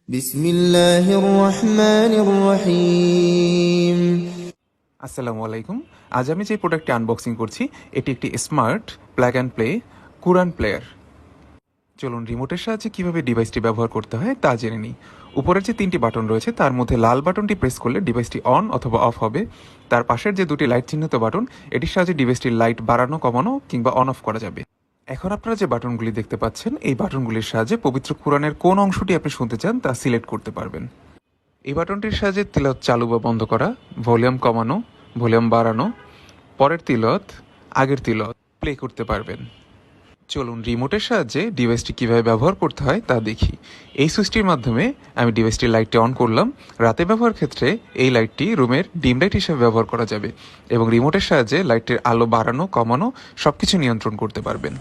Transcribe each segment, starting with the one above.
বিসমিল্লাহির রহমানির রহিম। আসসালামু আলাইকুম। আজ আমি যে প্রোডাক্টটি আনবক্সিং করছি এটি একটি smart plug and play Quran player. চলুন রিমোটের সাহায্যে কিভাবে ডিভাইসটি ব্যবহার করতে হয় তা জেনে নিই। উপরের যে তিনটি বাটন রয়েছে তার মধ্যে লাল বাটনটি প্রেস করলে ডিভাইসটি অন অথবা অফ হবে। তার পাশের যে দুটি লাইট চিহ্নিত বাটন এটির সাহায্যে ডিভাইসটির লাইট বাড়ানো কমানো কিংবা অন অফ করা যাবে। এখন আপনারা যে বাটনগুলি দেখতে পাচ্ছেন এই বাটনগুলির সাহায্যে পবিত্র কুরআনের কোন অংশটি আপনি শুনতে চান তা সিলেক্ট করতে পারবেন। এই বাটনটির সাহায্যে তিলাওয়াত চালু বা বন্ধ করা, ভলিউম কমানো, ভলিউম বাড়ানো, পরের তিলাওয়াত, আগের তিলাওয়াত প্লে করতে পারবেন। চলুন রিমোটের সাহায্যে ডিভাইসটি কীভাবে ব্যবহার করতে হয় তা দেখি। এই সুইচটির মাধ্যমে আমি ডিভাইসটির লাইটটি অন করলাম। রাতে ব্যবহার ক্ষেত্রে এই লাইটটি রুমের ডিম লাইট হিসেবে ব্যবহার করা যাবে এবং রিমোটের সাহায্যে লাইটের আলো বাড়ানো কমানো সব কিছু নিয়ন্ত্রণ করতে পারবেন।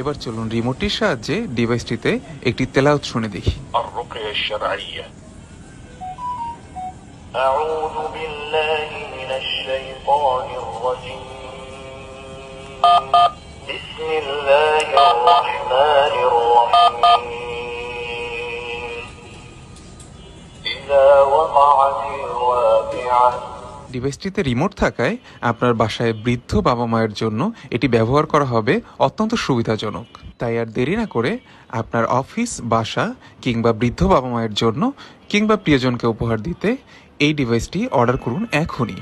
এবার চলুন রিমোটটির সাহায্যে ডিভাইসটিতে একটি তেলাওয়াত শুনে দেখি। الرقية الشرعية. أعوذ بالله من الشيطان الرجيم. بسم الله الرحمن الرحيم. إذا وقعت الواقعة. ডিভাইসটিতে রিমোট থাকায় আপনার বাসায় বৃদ্ধ বাবা মায়ের জন্য এটি ব্যবহার করা হবে অত্যন্ত সুবিধাজনক। তাই আর দেরি না করে আপনার অফিস, বাসা কিংবা বৃদ্ধ বাবা মায়ের জন্য কিংবা প্রিয়জনকে উপহার দিতে এই ডিভাইসটি অর্ডার করুন এখনই।